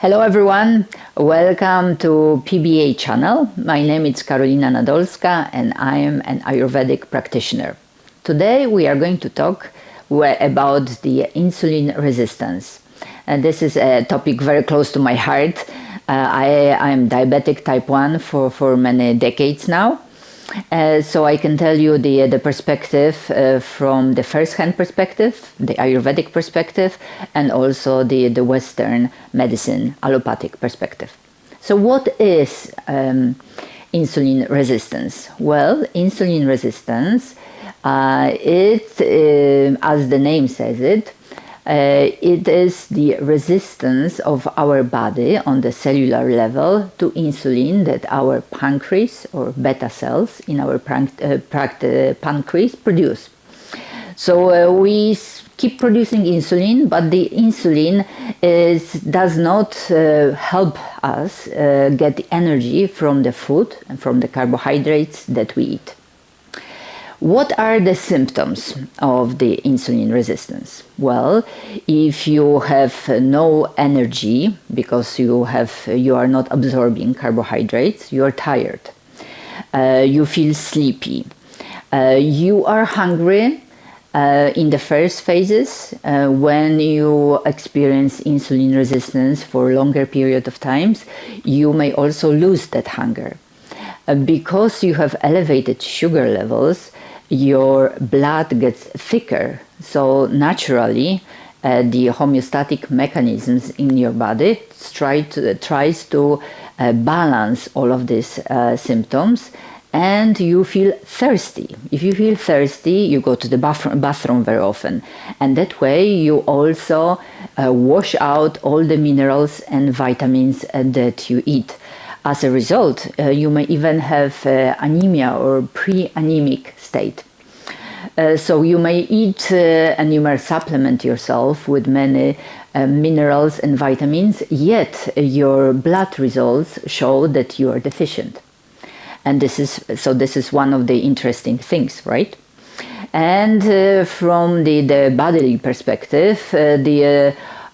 Hello everyone, welcome to PBA channel. My name is Karolina Nadolska and I am an Ayurvedic practitioner. Today we are going to talk about the insulin resistance. And this is a topic very close to my heart. I am diabetic type 1 for many decades now. So I can tell you the perspective from the first-hand perspective, the Ayurvedic perspective, and also the Western medicine, allopathic perspective. So what is insulin resistance? Well, insulin resistance, as the name says it is the resistance of our body on the cellular level to insulin that our pancreas or beta cells in our pancreas produce. So we keep producing insulin, but the insulin does not help us get the energy from the food and from the carbohydrates that we eat. What are the symptoms of the insulin resistance? Well, if you have no energy because you are not absorbing carbohydrates, you are tired, you feel sleepy, you are hungry in the first phases. When you experience insulin resistance for a longer period of times, you may also lose that hunger. Because you have elevated sugar levels, your blood gets thicker, so naturally the homeostatic mechanisms in your body tries to balance all of these symptoms, and you feel thirsty. If you feel thirsty, you go to the bathroom very often, and that way you also wash out all the minerals and vitamins that you eat. As a result, you may even have anemia or pre-anemic state. So you may eat and you may supplement yourself with many minerals and vitamins, yet your blood results show that you are deficient. And this is one of the interesting things, right? And from the bodily perspective,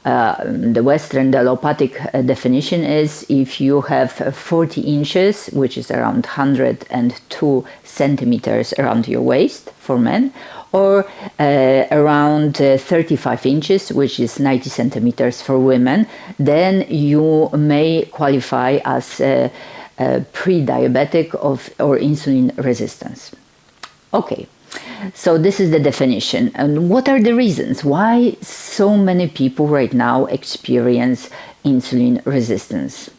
the Western allopathic definition is if you have 40 inches, which is around 102 centimeters around your waist for men, or around 35 inches, which is 90 centimeters for women, then you may qualify as pre-diabetic or insulin resistance. Okay. So this is the definition. And what are the reasons why so many people right now experience insulin resistance?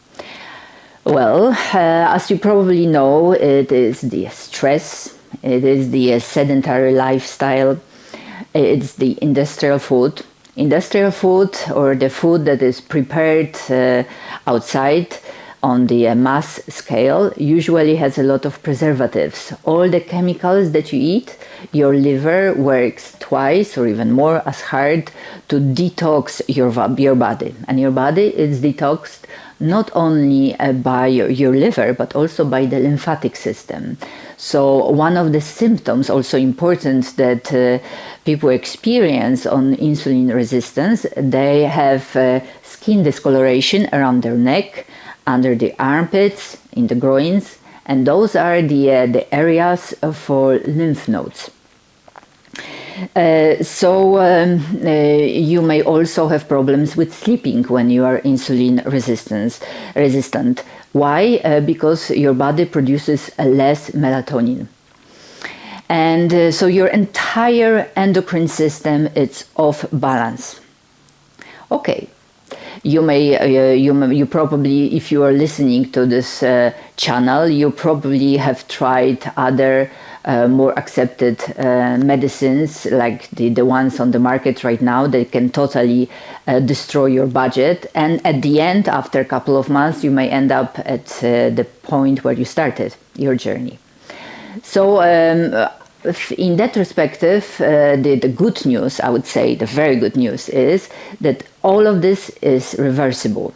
Well, as you probably know, it is the stress, it is the sedentary lifestyle, it's the industrial food. Industrial food, or the food that is prepared outside on the mass scale, usually has a lot of preservatives. All the chemicals that you eat, your liver works twice or even more as hard to detox your body. And your body is detoxed not only by your liver, but also by the lymphatic system. So one of the symptoms, also important, that people experience on insulin resistance, they have skin discoloration around their neck, under the armpits, in the groins, and those are the areas for lymph nodes. You may also have problems with sleeping when you are insulin resistant. Why? Because your body produces less melatonin. And so your entire endocrine system is off balance. Okay. You probably, if you are listening to this channel, you probably have tried other more accepted medicines, like the ones on the market right now. They can totally destroy your budget, and at the end, after a couple of months, you may end up at the point where you started your journey. So in that perspective, the good news, I would say, the very good news is that all of this is reversible.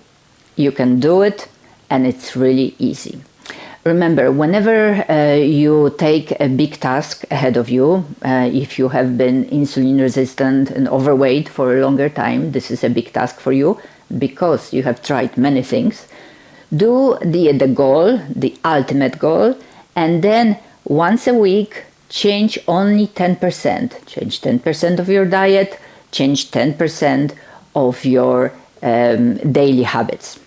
You can do it, and it's really easy. Remember, whenever you take a big task ahead of you, if you have been insulin resistant and overweight for a longer time, this is a big task for you. because you have tried many things, do the goal, the ultimate goal, and then once a week change only 10%. Change 10% of your diet, change 10% of your daily habits.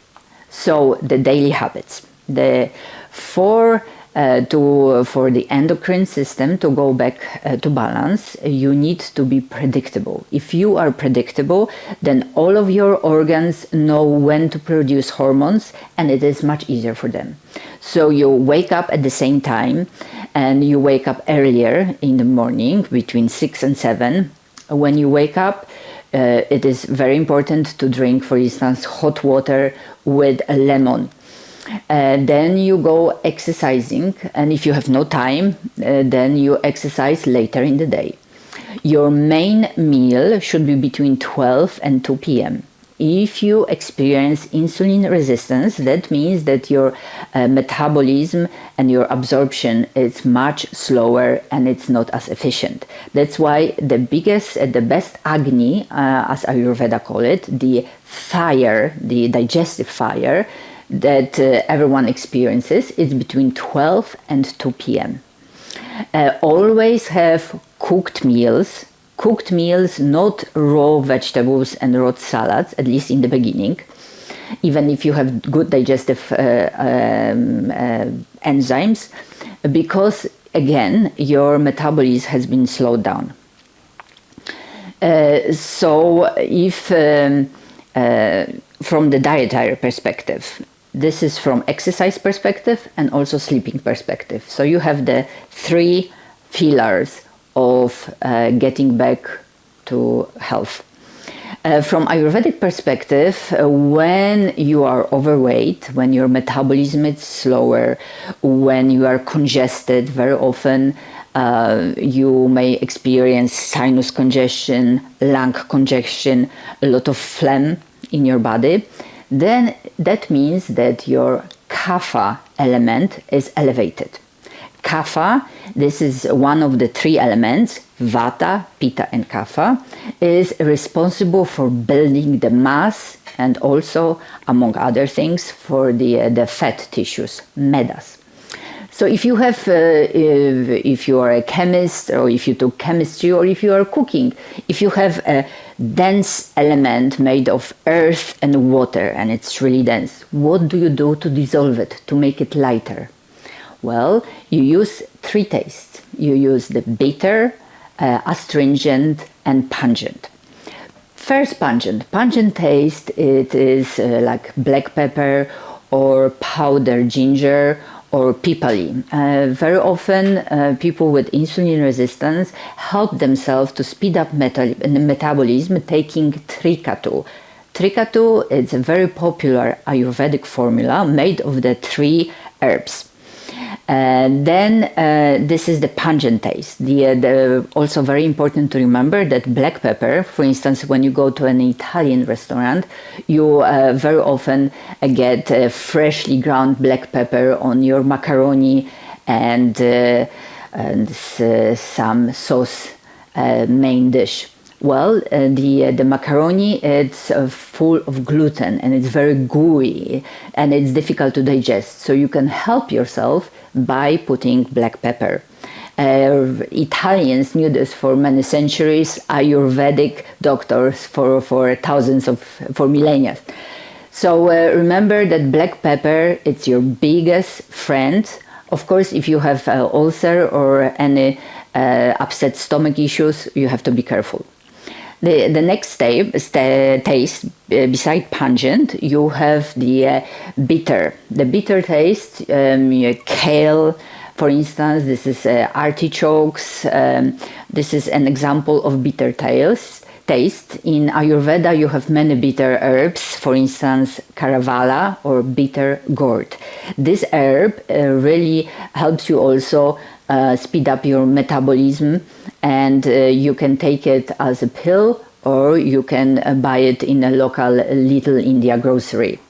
So the daily habits, for the endocrine system to go back to balance, you need to be predictable. If you are predictable, then all of your organs know when to produce hormones, and it is much easier for them. So you wake up at the same time, and you wake up earlier in the morning, between 6 and 7. When you wake up, it is very important to drink, for instance, hot water with a lemon. Then you go exercising, and if you have no time, then you exercise later in the day. Your main meal should be between 12 and 2 p.m. If you experience insulin resistance, that means that your metabolism and your absorption is much slower and it's not as efficient. That's why the best agni, as Ayurveda call it, the fire, the digestive fire, that everyone experiences is between 12 and 2 p.m. Always have cooked meals, not raw vegetables and raw salads, at least in the beginning. Even if you have good digestive enzymes, because again, your metabolism has been slowed down. So if from the dietary perspective, this is from exercise perspective and also sleeping perspective. So you have the 3 pillars of getting back to health. From Ayurvedic perspective, when you are overweight, when your metabolism is slower, when you are congested, very often you may experience sinus congestion, lung congestion, a lot of phlegm in your body, then that means that your Kapha element is elevated. Kapha, this is one of the 3 elements, Vata, Pitta and Kapha, is responsible for building the mass and also, among other things, for the fat tissues, medas. So if you have, if you are a chemist, or if you took chemistry, or if you are cooking, if you have a dense element made of earth and water, and it's really dense, what do you do to dissolve it, to make it lighter? Well, you use 3 tastes. You use the bitter, astringent, and pungent. First, pungent. Pungent taste, it is like black pepper or powdered ginger or pipali. Very often, people with insulin resistance help themselves to speed up metabolism taking Trikatu. Trikatu is a very popular Ayurvedic formula made of the 3 herbs. Then this is the pungent taste. Also very important to remember that black pepper, for instance, when you go to an Italian restaurant, you very often get freshly ground black pepper on your macaroni and some sauce main dish. Well, the macaroni, it's full of gluten and it's very gooey and it's difficult to digest. So you can help yourself by putting black pepper. Italians knew this for many centuries, Ayurvedic doctors for millennia. So remember that black pepper, it's your biggest friend. Of course, if you have ulcer or any upset stomach issues, you have to be careful. The next taste, beside pungent, you have the bitter. The bitter taste, kale, for instance, this is artichokes. This is an example of bitter taste. In Ayurveda, you have many bitter herbs, for instance, Karavala or bitter gourd. This herb really helps you also speed up your metabolism, and you can take it as a pill or you can buy it in a local Little India grocery.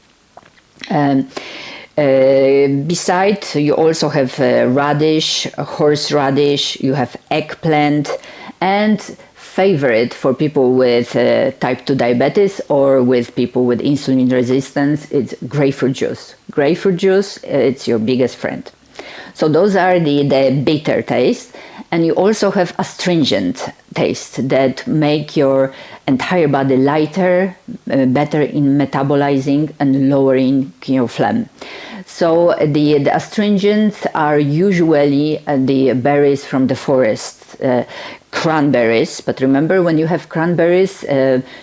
Besides, you also have radish, horseradish, you have eggplant, and favorite for people with type 2 diabetes or with people with insulin resistance is grapefruit juice. Grapefruit juice, it's your biggest friend. So those are the bitter taste. And you also have astringent taste that make your entire body lighter, better in metabolizing and lowering your phlegm. So the astringents are usually the berries from the forest, cranberries. But remember, when you have cranberries,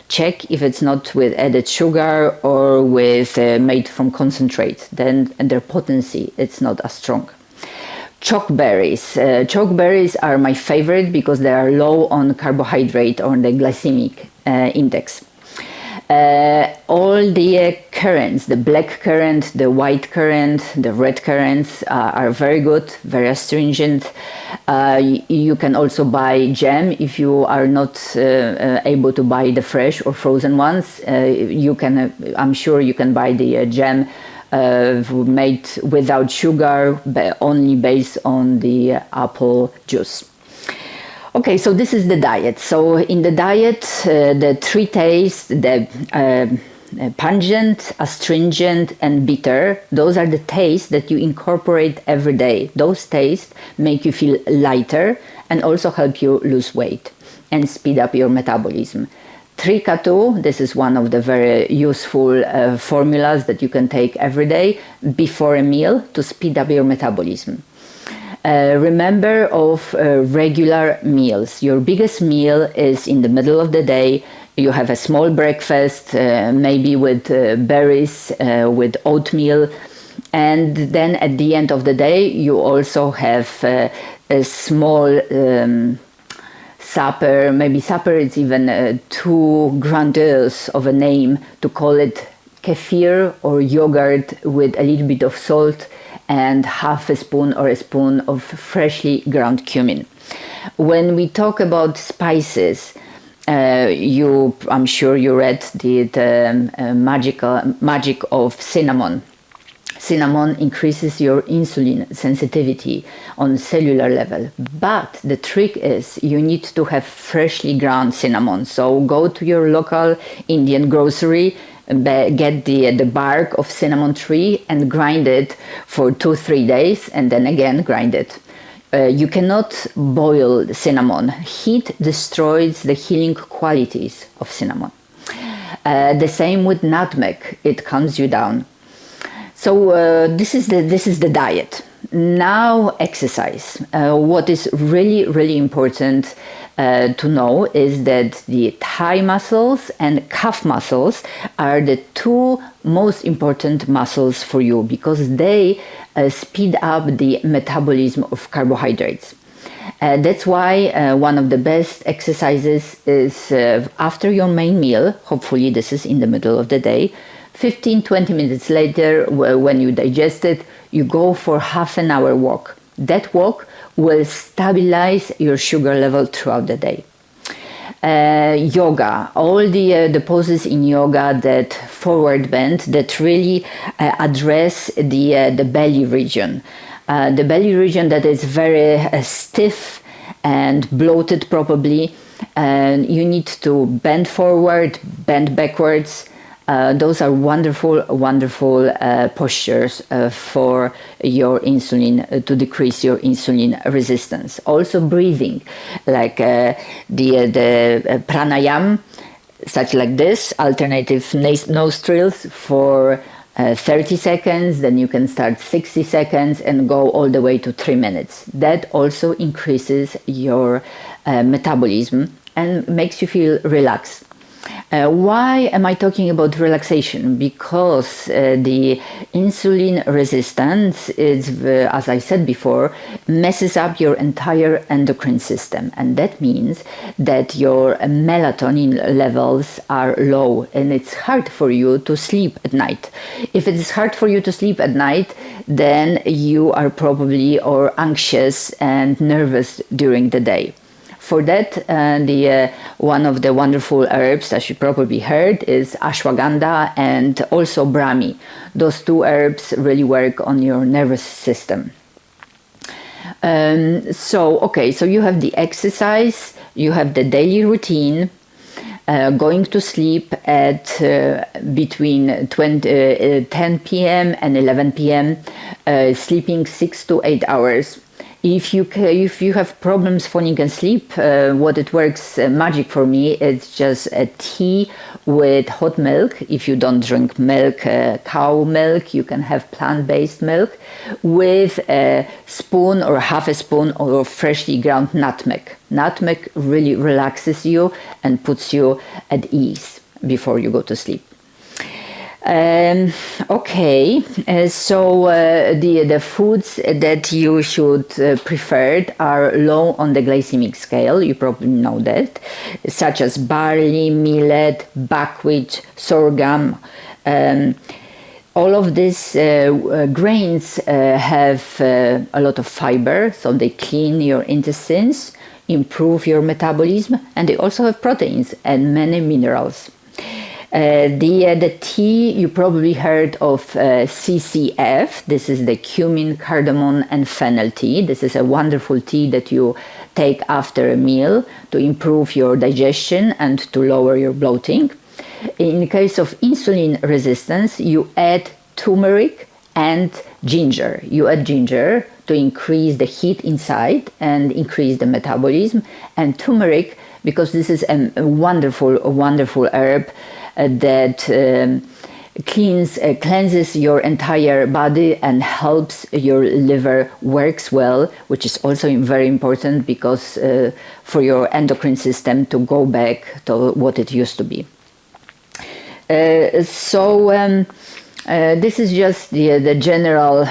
check if it's not with added sugar or with made from concentrate. Then their potency, it's not as strong. Chokeberries. Chokeberries are my favorite because they are low on carbohydrate or the glycemic index. All the currants, the black currant, the white currant, the red currants are very good, very astringent. You can also buy jam if you are not able to buy the fresh or frozen ones. You can, I'm sure you can buy the jam made without sugar, but only based on the apple juice. Okay, so this is the diet. So in the diet, the three tastes, the pungent, astringent, and bitter, those are the tastes that you incorporate every day. Those tastes make you feel lighter and also help you lose weight and speed up your metabolism. Trikatu, this is one of the very useful formulas that you can take every day before a meal to speed up your metabolism. Remember of regular meals. Your biggest meal is in the middle of the day. You have a small breakfast, maybe with berries, with oatmeal. And then at the end of the day, you also have a small supper. Maybe supper is even too grandiose of a name to call it kefir or yogurt with a little bit of salt and half a spoon or a spoon of freshly ground cumin. When we talk about spices, I'm sure you read the magic of cinnamon. Cinnamon increases your insulin sensitivity on cellular level. But the trick is you need to have freshly ground cinnamon. So go to your local Indian grocery, get the bark of cinnamon tree and grind it for 2-3 days and then again grind it. You cannot boil the cinnamon. Heat destroys the healing qualities of cinnamon. The same with nutmeg. It calms you down. So this is the diet. Now exercise. What is really important to know is that the thigh muscles and calf muscles are the two most important muscles for you because they speed up the metabolism of carbohydrates. That's why one of the best exercises is after your main meal. Hopefully this is in the middle of the day. 15-20 minutes later, when you digest it, you go for half an hour walk. That walk will stabilize your sugar level throughout the day. Yoga, all the poses in yoga that forward bend that really address the belly region. The belly region that is very stiff and bloated probably. You need to bend forward, bend backwards. Those are wonderful postures for your insulin, to decrease your insulin resistance. Also breathing, like the pranayam, such like this, alternative nostrils for 30 seconds, then you can start 60 seconds and go all the way to 3 minutes. That also increases your metabolism and makes you feel relaxed. Why am I talking about relaxation? Because the insulin resistance is, as I said before, messes up your entire endocrine system. And that means that your melatonin levels are low and it's hard for you to sleep at night. If it is hard for you to sleep at night, then you are probably anxious and nervous during the day. For that, one of the wonderful herbs that you probably heard is ashwagandha and also brahmi. Those two herbs really work on your nervous system. So you have the exercise, you have the daily routine, going to sleep at between 10 p.m. and 11 p.m., sleeping 6 to 8 hours. If you have problems falling asleep, what it works magic for me is just a tea with hot milk. If you don't drink milk, cow milk, you can have plant-based milk with a spoon or half a spoon of freshly ground nutmeg. Nutmeg really relaxes you and puts you at ease before you go to sleep. Okay, so the foods that you should prefer are low on the glycemic scale, you probably know that, such as barley, millet, buckwheat, sorghum. All of these grains have a lot of fiber, so they clean your intestines, improve your metabolism, and they also have proteins and many minerals. The tea, you probably heard of CCF. This is the cumin, cardamom, and fennel tea. This is a wonderful tea that you take after a meal to improve your digestion and to lower your bloating. In case of insulin resistance, you add turmeric and ginger. You add ginger to increase the heat inside and increase the metabolism, and turmeric because this is a wonderful herb that cleanses your entire body and helps your liver works well, which is also very important because for your endocrine system to go back to what it used to be. This is just the general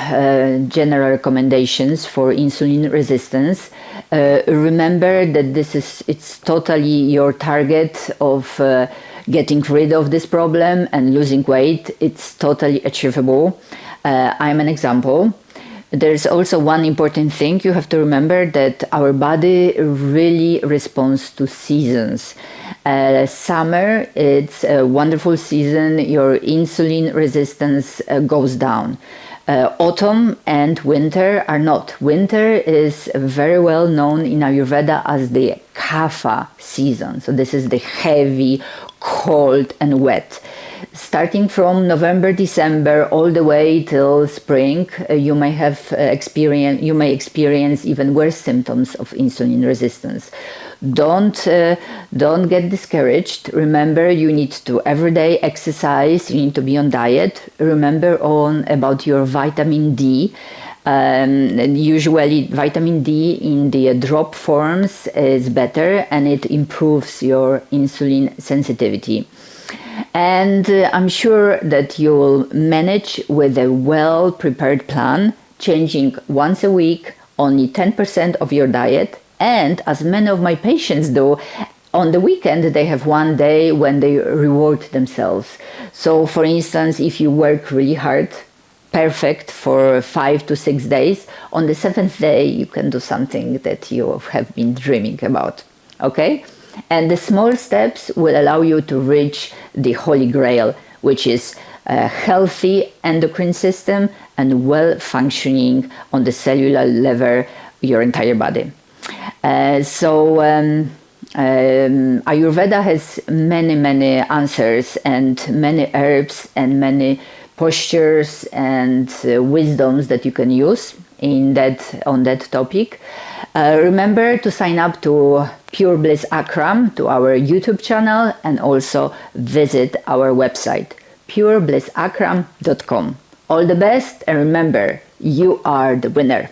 recommendations for insulin resistance. Remember that it's totally your target of getting rid of this problem and losing weight. It's totally achievable. I'm an example. There's also one important thing you have to remember, that our body really responds to seasons. Summer, it's a wonderful season. Your insulin resistance goes down. Autumn and winter are not. Winter is very well known in Ayurveda as the Kapha season. So this is the heavy, cold and wet. Starting from November, December, all the way till spring, you may experience even worse symptoms of insulin resistance. Don't get discouraged. Remember, you need to everyday exercise. You need to be on diet. Remember about your vitamin D. Usually, vitamin D in the drop forms is better, and it improves your insulin sensitivity. And I'm sure that you will manage with a well-prepared plan, changing once a week only 10% of your diet. And as many of my patients do, on the weekend they have one day when they reward themselves. So for instance, if you work really hard, perfect for 5 to 6 days, on the 7th day you can do something that you have been dreaming about. Okay? And the small steps will allow you to reach the holy grail, which is a healthy endocrine system and well functioning on the cellular level, your entire body. Ayurveda has many answers and many herbs and many postures and wisdoms that you can use on that topic. Remember to sign up to Pure Bliss Akram, to our YouTube channel, and also visit our website pureblissakram.com. All the best, and remember, you are the winner.